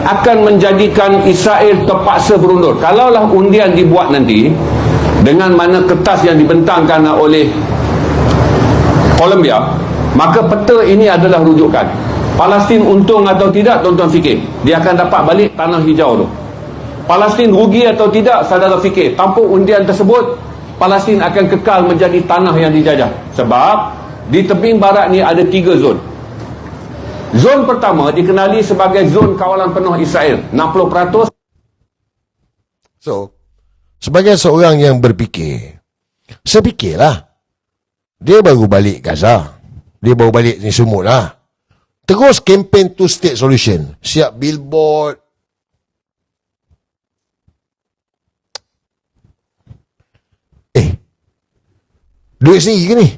akan menjadikan Israel terpaksa berundur. Kalaulah undian dibuat nanti dengan mana kertas yang dibentangkan oleh Colombia, maka peta ini adalah rujukan. Palestin untung atau tidak, tuan-tuan fikir, dia akan dapat balik tanah hijau tu. Palestin rugi atau tidak, saudara fikir, tanpa undian tersebut, Palestin akan kekal menjadi tanah yang dijajah. Sebab di tebing barat ni ada 3 zon. Zon pertama dikenali sebagai zon kawalan penuh Israel, 60%. So, sebagai seorang yang berfikir, saya fikirlah, dia baru balik Gaza, dia baru balik ni semut lah. Terus campaign two state solution, siap billboard. Duit sendiri ke ni?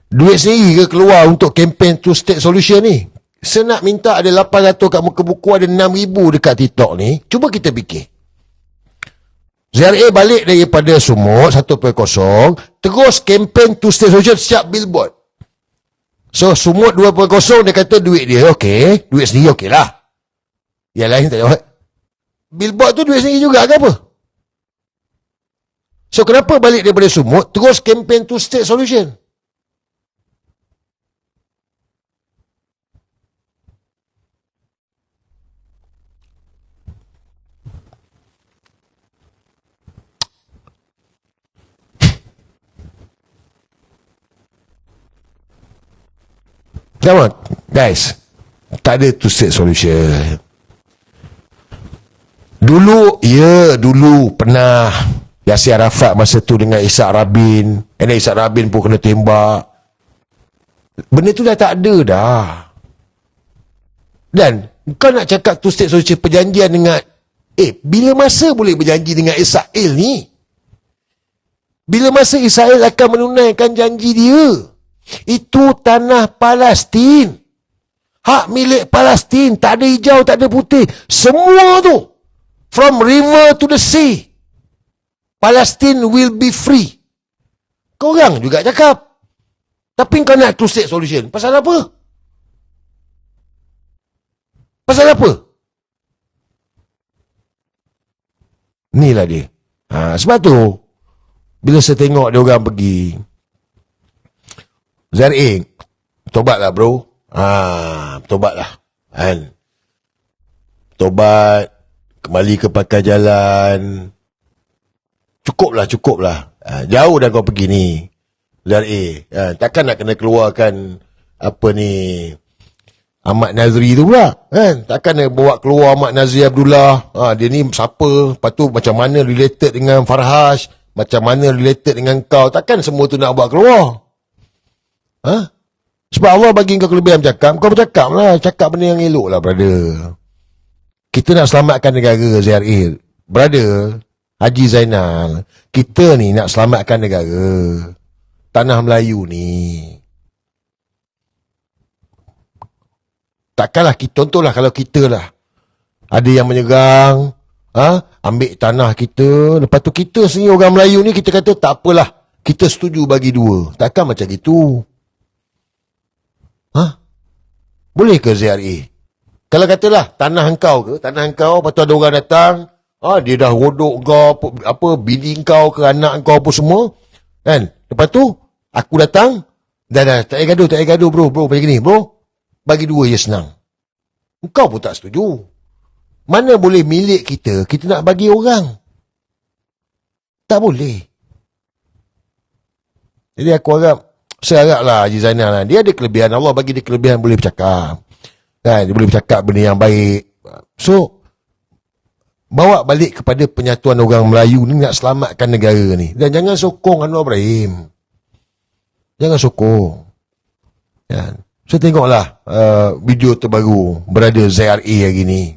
Duit sendiri ke keluar untuk campaign two state solution ni? Saya nak minta ada 800 kat muka buku, ada 6,000 dekat TikTok ni. Cuba kita fikir. ZRA balik daripada sumut 1.0, terus campaign two state solution, siap billboard. So sumut 2.0 dia kata duit dia okey, duit sendiri okey lah. Yang lain tak jawab. Billboard tu duit sendiri juga ke apa? So kenapa balik daripada sumut terus campaign two state solution? Come on, guys. Tak ada two state solution. Dulu pernah Yasir Arafat masa tu dengan Ishak Rabin. Ishak Rabin pun kena tembak. Benda tu dah tak ada dah. Dan kau nak cakap two state solution, perjanjian dengan bila masa boleh berjanji dengan Israel ni? Bila masa Israel akan menunaikan janji dia? Itu tanah Palestin, hak milik Palestin, tak ada hijau, tak ada putih, semua tu, from river to the sea, Palestine will be free. Korang juga cakap, tapi kau nak two state solution, pasal apa? Pasal apa? Inilah dia. Sebab tu bila saya tengok dia orang pergi, ZRA, tobatlah bro. Tobatlah. Kan? Tobat, kembali ke pakai jalan. Cukuplah. Jauh dah kau pergi ni. ZRA. Takkan nak kena keluarkan apa ni, Ahmad Nazri tu pula. Kan? Takkan nak bawa keluar Ahmad Nazri Abdullah. Dia ni siapa? Lepas tu macam mana related dengan Farhash? Macam mana related dengan kau? Takkan semua tu nak buat keluar. Sebab Allah bagi kau kelebihan bercakap, kau bercakap lah, cakap benda yang elok lah, brother. Kita nak selamatkan negara, ZRA. Brother, Haji Zainal, kita ni nak selamatkan negara. Tanah Melayu ni. Takkanlah kita, contohlah kalau kita lah, ada yang menyerang, ambil tanah kita, lepas tu kita sendiri orang Melayu ni, kita kata tak apalah, kita setuju bagi dua. Takkan macam gitu. Boleh ke ZRA? Kalau katalah tanah engkau ke, lepas tu ada orang datang, dia dah rodok kau, bini kau ke, anak kau apa semua, kan? Lepas tu aku datang, dah tak payah gaduh bro, macam ni bro, bagi dua je senang. Engkau pun tak setuju. Mana boleh milik kita nak bagi orang? Tak boleh. Jadi aku harap, saya haraplah Haji Zainal lah, dia ada kelebihan, Allah bagi dia kelebihan boleh bercakap. Kan, dia boleh bercakap benda yang baik. So, bawa balik kepada penyatuan orang Melayu ni nak selamatkan negara ni. Dan jangan sokong Anwar Ibrahim. Jangan sokong. Kan. Saya tengoklah video terbaru Brother ZRA hari ni.